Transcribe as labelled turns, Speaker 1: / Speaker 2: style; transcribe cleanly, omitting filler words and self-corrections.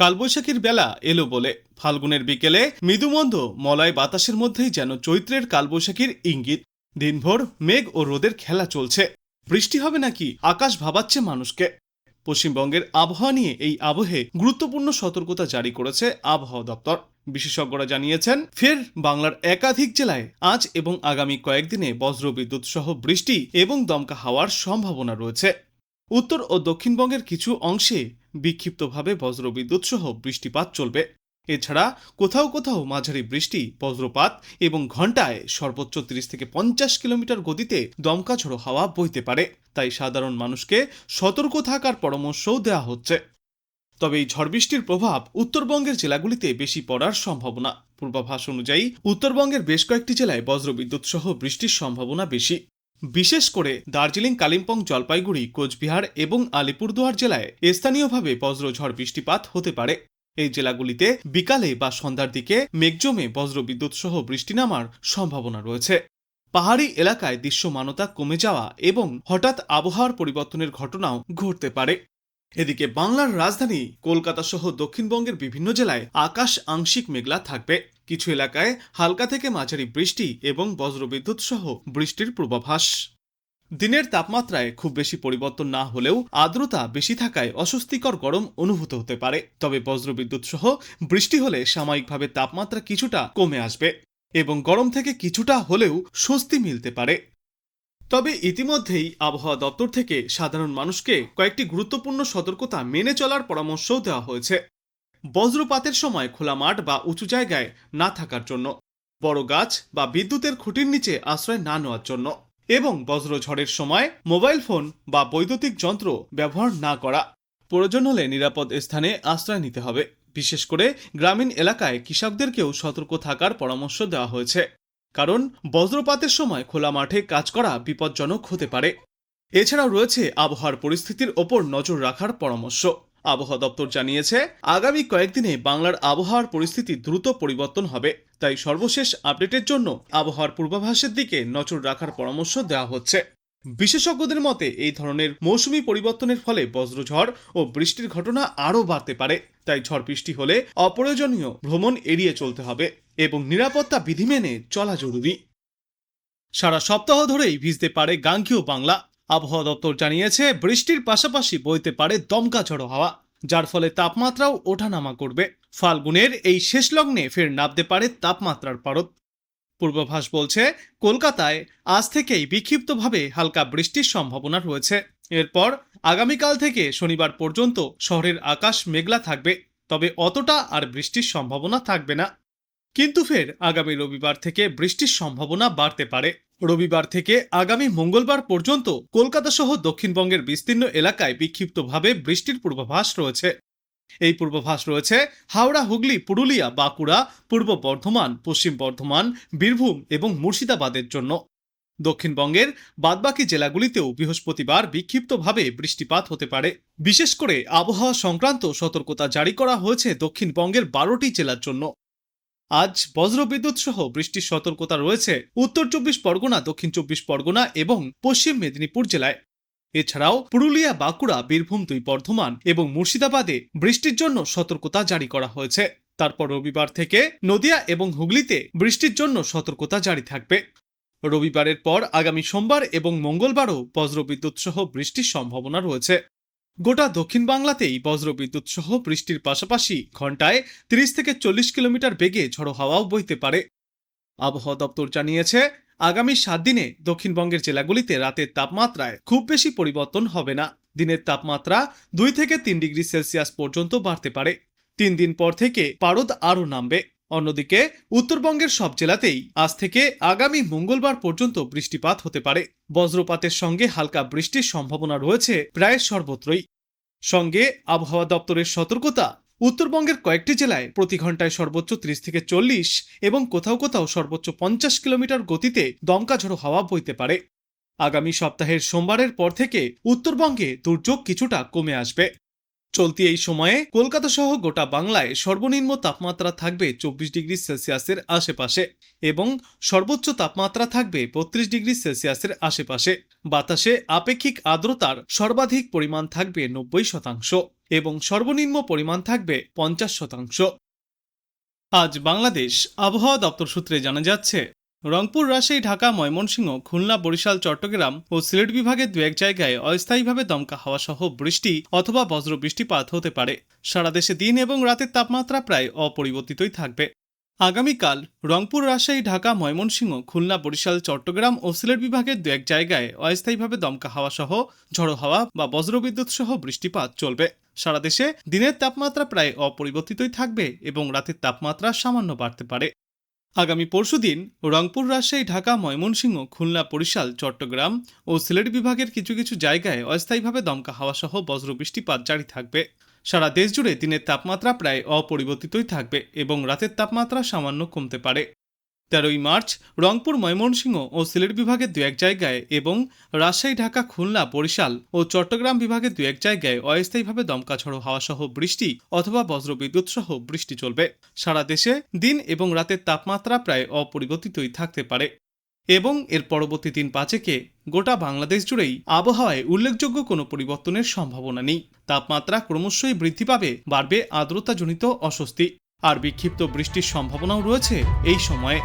Speaker 1: কালবৈশাখীর বেলা এলো বলে ফাল্গুনের বিকেলে মৃদুমন্দ মলয় বাতাসের মধ্যেই যেন চৈত্রের কালবৈশাখীর ইঙ্গিত। দিনভর মেঘ ও রোদের খেলা চলছে। বৃষ্টি হবে নাকি আকাশ ভাবাচ্ছে মানুষকে। পশ্চিমবঙ্গের আবহাওয়া নিয়ে এই আবহে গুরুত্বপূর্ণ সতর্কতা জারি করেছে আবহাওয়া দপ্তর। বিশেষজ্ঞরা জানিয়েছেন, ফের বাংলার একাধিক জেলায় আজ এবং আগামী কয়েকদিনে বজ্রবিদ্যুৎ সহ বৃষ্টি এবং দমকা হাওয়ার সম্ভাবনা রয়েছে। উত্তর ও দক্ষিণবঙ্গের কিছু অংশে বিক্ষিপ্তভাবে বজ্রবিদ্যুৎ সহ বৃষ্টিপাত চলবে। এছাড়া কোথাও কোথাও মাঝারি বৃষ্টি, বজ্রপাত এবং ঘন্টায় সর্বোচ্চ 30 থেকে 50 কিলোমিটার গতিতে দমকা ঝড়ো হাওয়া বইতে পারে। তাই সাধারণ মানুষকে সতর্ক থাকার পরামর্শও দেওয়া হচ্ছে। তবে এই ঝড় বৃষ্টির প্রভাব উত্তরবঙ্গের জেলাগুলিতে বেশি পড়ার সম্ভাবনা। পূর্বাভাস অনুযায়ী উত্তরবঙ্গের বেশ কয়েকটি জেলায় বজ্রবিদ্যুৎ সহ বৃষ্টির সম্ভাবনা বেশি। বিশেষ করে দার্জিলিং, কালিম্পং, জলপাইগুড়ি, কোচবিহার এবং আলিপুরদুয়ার জেলায় স্থানীয়ভাবে বজ্রঝড় বৃষ্টিপাত হতে পারে। এই জেলাগুলিতে বিকালে বা সন্ধ্যার দিকে মেঘ জমে বজ্রবিদ্যুৎ সহ বৃষ্টি নামার সম্ভাবনা রয়েছে। পাহাড়ি এলাকায় দৃশ্যমানতা কমে যাওয়া এবং হঠাৎ আবহাওয়ার পরিবর্তনের ঘটনাও ঘটতে পারে। এদিকে বাংলার রাজধানী কলকাতা সহ দক্ষিণবঙ্গের বিভিন্ন জেলায় আকাশ আংশিক মেঘলা থাকবে। কিছু এলাকায় হালকা থেকে মাঝারি বৃষ্টি এবং বজ্রবিদ্যুৎ সহ বৃষ্টির পূর্বাভাস। দিনের তাপমাত্রায় খুব বেশি পরিবর্তন না হলেও আর্দ্রতা বেশি থাকায় অস্বস্তিকর গরম অনুভূত হতে পারে। তবে বজ্রবিদ্যুৎ সহ বৃষ্টি হলে সাময়িকভাবে তাপমাত্রা কিছুটা কমে আসবে এবং গরম থেকে কিছুটা হলেও স্বস্তি মিলতে পারে। তবে ইতিমধ্যেই আবহাওয়া দপ্তর থেকে সাধারণ মানুষকে কয়েকটি গুরুত্বপূর্ণ সতর্কতা মেনে চলার পরামর্শও দেওয়া হয়েছে। বজ্রপাতের সময় খোলা মাঠ বা উঁচু জায়গায় না থাকার জন্য, বড় গাছ বা বিদ্যুতের খুঁটির নিচে আশ্রয় না নেওয়ার জন্য এবং বজ্রঝড়ের সময় মোবাইল ফোন বা বৈদ্যুতিক যন্ত্র ব্যবহার না করা। প্রয়োজন হলে নিরাপদ স্থানে আশ্রয় নিতে হবে। বিশেষ করে গ্রামীণ এলাকায় কৃষকদেরকেও সতর্ক থাকার পরামর্শ দেওয়া হয়েছে, কারণ বজ্রপাতের সময় খোলা মাঠে কাজ করা বিপজ্জনক হতে পারে। এছাড়াও রয়েছে আবহাওয়ার পরিস্থিতির ওপর নজর রাখার পরামর্শ। আবহাওয়া দপ্তর জানিয়েছে, আগামী কয়েকদিনে বাংলার আবহাওয়ার পরিস্থিতি দ্রুত পরিবর্তন হবে। তাই সর্বশেষ আপডেটের জন্য আবহাওয়ার পূর্বাভাসের দিকে নজর রাখার পরামর্শ দেওয়া হচ্ছে। বিশেষজ্ঞদের মতে এই ধরনের মৌসুমি পরিবর্তনের ফলে বজ্রঝড় ও বৃষ্টির ঘটনা আরও বাড়তে পারে। তাই ঝড় বৃষ্টি হলে অপ্রয়োজনীয় ভ্রমণ এড়িয়ে চলতে হবে এবং নিরাপত্তা বিধি মেনে চলা জরুরি। সারা সপ্তাহ ধরেই ভিজতে পারে গাঙ্গেয় বাংলা। আবহাওয়া দপ্তর জানিয়েছে, বৃষ্টির পাশাপাশি বইতে পারে দমকা ঝড়ো হাওয়া, যার ফলে তাপমাত্রাও ওঠানামা করবে। ফাল্গুনের এই শেষ লগ্নে ফের নামতে পারে তাপমাত্রার পারদ। পূর্বাভাস বলছে, কলকাতায় আজ থেকেই বিক্ষিপ্তভাবে হালকা বৃষ্টির সম্ভাবনা রয়েছে। এরপর আগামীকাল থেকে শনিবার পর্যন্ত শহরের আকাশ মেঘলা থাকবে, তবে অতটা আর বৃষ্টির সম্ভাবনা থাকবে না। কিন্তু ফের আগামী রবিবার থেকে বৃষ্টির সম্ভাবনা বাড়তে পারে। রবিবার থেকে আগামী মঙ্গলবার পর্যন্ত কলকাতা সহ দক্ষিণবঙ্গের বিস্তীর্ণ এলাকায় বিক্ষিপ্তভাবে বৃষ্টির পূর্বাভাস রয়েছে। এই পূর্বাভাস রয়েছে হাওড়া, হুগলি, পুরুলিয়া, বাঁকুড়া, পূর্ব বর্ধমান, পশ্চিম বর্ধমান, বীরভূম এবং মুর্শিদাবাদের জন্য। দক্ষিণবঙ্গের বাদবাকি জেলাগুলিতেও বৃহস্পতিবার বিক্ষিপ্তভাবে বৃষ্টিপাত হতে পারে। বিশেষ করে আবহাওয়া সংক্রান্ত সতর্কতা জারি করা হয়েছে দক্ষিণবঙ্গের 12টি জেলার জন্য। আজ বজ্রবিদ্যুৎ সহ বৃষ্টির সতর্কতা রয়েছে উত্তর 24 পরগনা, দক্ষিণ 24 পরগনা এবং পশ্চিম মেদিনীপুর জেলায়। এছাড়াও পুরুলিয়া, বাঁকুড়া, বীরভূম, 2 বর্ধমান এবং মুর্শিদাবাদে বৃষ্টির জন্য সতর্কতা জারি করা হয়েছে। তারপর রবিবার থেকে নদিয়া এবং হুগলিতে বৃষ্টির জন্য সতর্কতা জারি থাকবে। রবিবারের পর আগামী সোমবার এবং মঙ্গলবারও বজ্রবিদ্যুৎ সহ বৃষ্টির সম্ভাবনা রয়েছে। গোটা দক্ষিণ বাংলাতেই বজ্রবিদ্যুৎ সহ বৃষ্টির পাশাপাশি ঘন্টায় 30 থেকে 40 কিলোমিটার বেগে ঝড়ো হাওয়াও বইতে পারে। আবহাওয়া দপ্তর জানিয়েছে, আগামী 7 দিনে দক্ষিণবঙ্গের জেলাগুলিতে রাতের তাপমাত্রায় খুব বেশি পরিবর্তন হবে না। দিনের তাপমাত্রা 2 থেকে 3 ডিগ্রি সেলসিয়াস পর্যন্ত বাড়তে পারে। 3 দিন পর থেকে পারদ আরও নামবে। অন্যদিকে উত্তরবঙ্গের সব জেলাতেই আজ থেকে আগামী মঙ্গলবার পর্যন্ত বৃষ্টিপাত হতে পারে। বজ্রপাতের সঙ্গে হালকা বৃষ্টির সম্ভাবনা রয়েছে প্রায় সর্বত্রই। সঙ্গে আবহাওয়া দপ্তরের সতর্কতা, উত্তরবঙ্গের কয়েকটি জেলায় প্রতি ঘন্টায় সর্বোচ্চ 30 থেকে 40 এবং কোথাও কোথাও সর্বোচ্চ 50 কিলোমিটার গতিতে দমকা ঝড়ো হাওয়া বইতে পারে। আগামী সপ্তাহের সোমবারের পর থেকে উত্তরবঙ্গে দুর্যোগ কিছুটা কমে আসবে। চলতি এই সময়ে কলকাতা সহ গোটা বাংলায় সর্বনিম্ন তাপমাত্রা থাকবে 24 ডিগ্রি সেলসিয়াসের আশেপাশে এবং সর্বোচ্চ তাপমাত্রা থাকবে 32 ডিগ্রি সেলসিয়াসের আশেপাশে। বাতাসে আপেক্ষিক আর্দ্রতার সর্বাধিক পরিমাণ থাকবে 90% এবং সর্বনিম্ন পরিমাণ থাকবে 50%। আজ বাংলাদেশ আবহাওয়া দপ্তর সূত্রে জানা যাচ্ছে, রংপুর, রাজশাহী, ঢাকা, ময়মনসিংহ, খুলনা, বরিশাল, চট্টগ্রাম ও সিলেট বিভাগের দু এক জায়গায় অস্থায়ীভাবে দমকা হাওয়া সহ বৃষ্টি অথবা বজ্র বৃষ্টিপাত হতে পারে। সারা দেশে দিন এবং রাতের তাপমাত্রা প্রায় অপরিবর্তিতই থাকবে। আগামীকাল রংপুর, রাজশাহী, ঢাকা, ময়মনসিংহ, খুলনা, বরিশাল, চট্টগ্রাম ও সিলেট বিভাগের দু এক জায়গায় অস্থায়ীভাবে দমকা হাওয়া সহ ঝড়ো হাওয়া বা বজ্রবিদ্যুৎ সহ বৃষ্টিপাত চলবে। সারা দেশে দিনের তাপমাত্রা প্রায় অপরিবর্তিতই থাকবে এবং রাতের তাপমাত্রা সামান্য বাড়তে পারে। আগামী পরশুদিন রংপুর, রাজশাহী, ঢাকা, ময়মনসিংহ, খুলনা, বরিশাল, চট্টগ্রাম ও সিলেট বিভাগের কিছু কিছু জায়গায় অস্থায়ীভাবে দমকা হাওয়া সহ বজ্র বৃষ্টিপাত জারি থাকবে। সারা দেশ জুড়ে দিনের তাপমাত্রা প্রায় অপরিবর্তিতই থাকবে এবং রাতের তাপমাত্রা সামান্য কমতে পারে। 13ই মার্চ রংপুর, ময়মনসিংহ ও সিলেট বিভাগের দু এক জায়গায় এবং রাজশাহী, ঢাকা, খুলনা, বরিশাল ও চট্টগ্রাম বিভাগের দু এক জায়গায় অস্থায়ীভাবে দমকা ঝড়ো হাওয়া সহ বৃষ্টি অথবা বজ্রবিদ্যুৎ সহ বৃষ্টি চলবে। সারা দেশে দিন এবং রাতের তাপমাত্রা প্রায় অপরিবর্তিতই থাকতে পারে এবং এর পরবর্তী দিন 5 গোটা বাংলাদেশ জুড়েই আবহাওয়ায় উল্লেখযোগ্য কোনো পরিবর্তনের সম্ভাবনা নেই। তাপমাত্রা ক্রমশই বৃদ্ধি পাবে, বাড়বে আর্দ্রতাজনিত অস্বস্তি আর বিক্ষিপ্ত বৃষ্টির সম্ভাবনাও রয়েছে এই সময়ে।